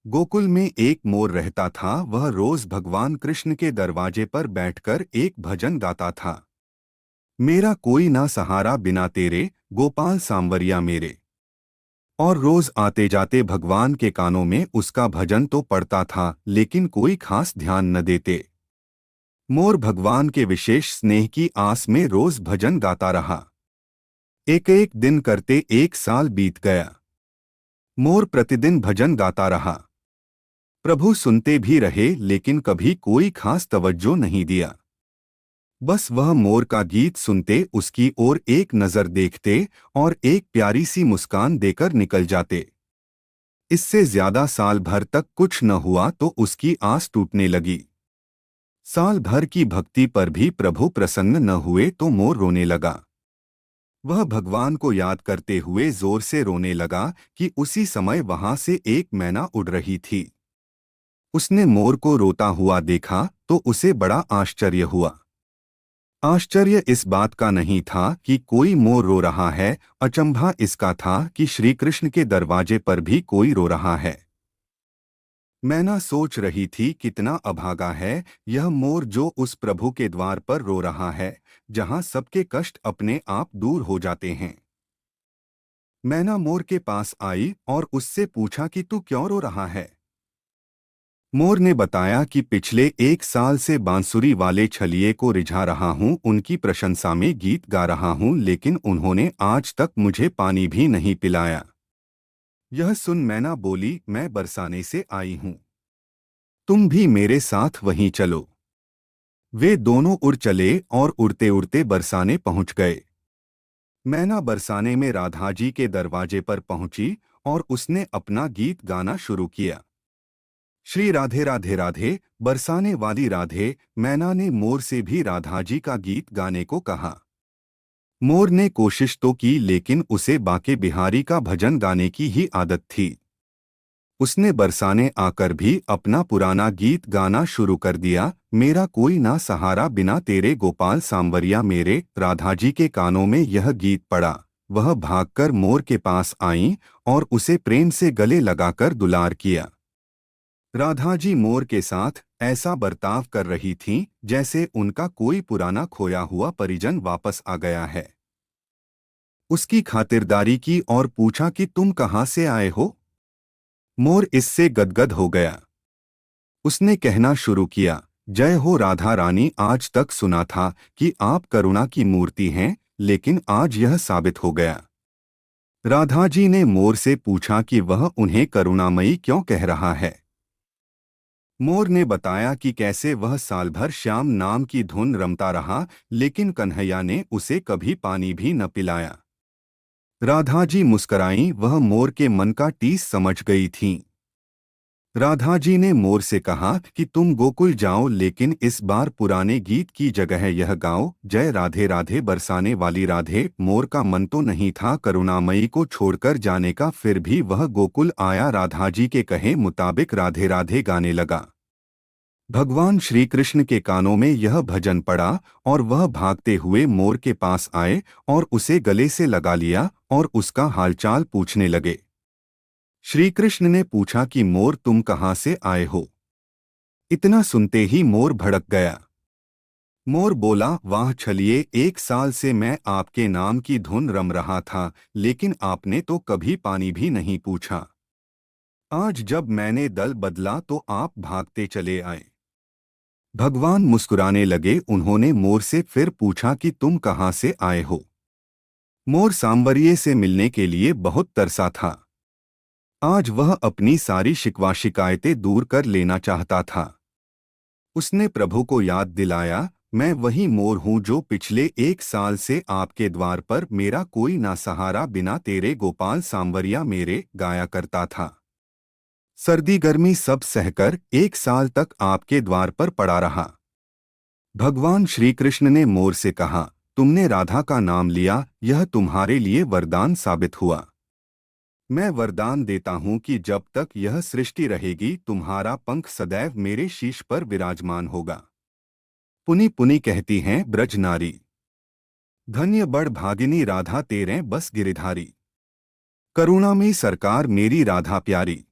गोकुल में एक मोर रहता था। वह रोज भगवान कृष्ण के दरवाजे पर बैठकर एक भजन गाता था। मेरा कोई ना सहारा बिना तेरे, गोपाल सांवरिया मेरे। और रोज आते जाते भगवान के कानों में उसका भजन तो पड़ता था, लेकिन कोई खास ध्यान न देते। मोर भगवान के विशेष स्नेह की आस में रोज भजन गाता रहा। एक एक दिन करते एक साल बीत गया। मोर प्रतिदिन भजन गाता रहा। प्रभु सुनते भी रहे, लेकिन कभी कोई खास तवज्जो नहीं दिया। बस वह मोर का गीत सुनते, उसकी ओर एक नजर देखते और एक प्यारी सी मुस्कान देकर निकल जाते। इससे ज्यादा साल भर तक कुछ न हुआ तो उसकी आस टूटने लगी। साल भर की भक्ति पर भी प्रभु प्रसन्न न हुए तो मोर रोने लगा। वह भगवान को याद करते हुए जोर से रोने लगा कि उसी समय वहां से एक मैना उड़ रही थी। उसने मोर को रोता हुआ देखा तो उसे बड़ा आश्चर्य हुआ। आश्चर्य इस बात का नहीं था कि कोई मोर रो रहा है, अचंभा इसका था कि श्री कृष्ण के दरवाजे पर भी कोई रो रहा है। मैना सोच रही थी, कितना अभागा है यह मोर जो उस प्रभु के द्वार पर रो रहा है, जहां सबके कष्ट अपने आप दूर हो जाते हैं। मैना मोर के पास आई और उससे पूछा कि तू क्यों रो रहा है। मोर ने बताया कि पिछले एक साल से बांसुरी वाले छलिए को रिझा रहा हूं, उनकी प्रशंसा में गीत गा रहा हूं, लेकिन उन्होंने आज तक मुझे पानी भी नहीं पिलाया। यह सुन मैना बोली, मैं बरसाने से आई हूं, तुम भी मेरे साथ वहीं चलो। वे दोनों उड़ चले और उड़ते उड़ते बरसाने पहुंच गए। मैना बरसाने में राधा जी के दरवाजे पर पहुंची और उसने अपना गीत गाना शुरू किया। श्री राधे राधे राधे, बरसाने वाली राधे। मैना ने मोर से भी राधा जी का गीत गाने को कहा। मोर ने कोशिश तो की, लेकिन उसे बाके बिहारी का भजन गाने की ही आदत थी। उसने बरसाने आकर भी अपना पुराना गीत गाना शुरू कर दिया। मेरा कोई ना सहारा बिना तेरे, गोपाल सांवरिया मेरे। राधा जी के कानों में यह गीत पड़ा। वह भागकर मोर के पास आईं और उसे प्रेम से गले लगाकर दुलार किया। राधा जी मोर के साथ ऐसा बर्ताव कर रही थीं जैसे उनका कोई पुराना खोया हुआ परिजन वापस आ गया है। उसकी खातिरदारी की और पूछा कि तुम कहाँ से आए हो। मोर इससे गदगद हो गया। उसने कहना शुरू किया, जय हो राधा रानी, आज तक सुना था कि आप करुणा की मूर्ति हैं, लेकिन आज यह साबित हो गया। राधा जी ने मोर से पूछा कि वह उन्हें करुणामयी क्यों कह रहा है। मोर ने बताया कि कैसे वह साल भर श्याम नाम की धुन रमता रहा, लेकिन कन्हैया ने उसे कभी पानी भी न पिलाया। राधा जी मुस्कराईं, वह मोर के मन का टीस समझ गई थीं। राधा जी ने मोर से कहा कि तुम गोकुल जाओ, लेकिन इस बार पुराने गीत की जगह यह गाओ, जय राधे राधे बरसाने वाली राधे। मोर का मन तो नहीं था करुणामयी को छोड़कर जाने का, फिर भी वह गोकुल आया। राधा जी के कहे मुताबिक राधे राधे गाने लगा। भगवान श्री कृष्ण के कानों में यह भजन पड़ा और वह भागते हुए मोर के पास आए और उसे गले से लगा लिया और उसका हालचाल पूछने लगे। श्री कृष्ण ने पूछा कि मोर, तुम कहाँ से आए हो। इतना सुनते ही मोर भड़क गया। मोर बोला, वाह छलिए, एक साल से मैं आपके नाम की धुन रम रहा था, लेकिन आपने तो कभी पानी भी नहीं पूछा। आज जब मैंने दल बदला तो आप भागते चले आए। भगवान मुस्कुराने लगे। उन्होंने मोर से फिर पूछा कि तुम कहाँ से आए हो। मोर सांवरिये से मिलने के लिए बहुत तरसा था। आज वह अपनी सारी शिकवा शिकायतें दूर कर लेना चाहता था। उसने प्रभु को याद दिलाया, मैं वही मोर हूँ जो पिछले एक साल से आपके द्वार पर मेरा कोई ना सहारा बिना तेरे, गोपाल सांवरिया मेरे, गाया करता था। सर्दी गर्मी सब सहकर एक साल तक आपके द्वार पर पड़ा रहा। भगवान श्री कृष्ण ने मोर से कहा, तुमने राधा का नाम लिया, यह तुम्हारे लिए वरदान साबित हुआ। मैं वरदान देता हूँ कि जब तक यह सृष्टि रहेगी तुम्हारा पंख सदैव मेरे शीश पर विराजमान होगा। पुनि पुनि कहती हैं ब्रज नारी, धन्य बड़ भागिनी राधा तेरे बस गिरिधारी। करुणा में सरकार मेरी राधा प्यारी।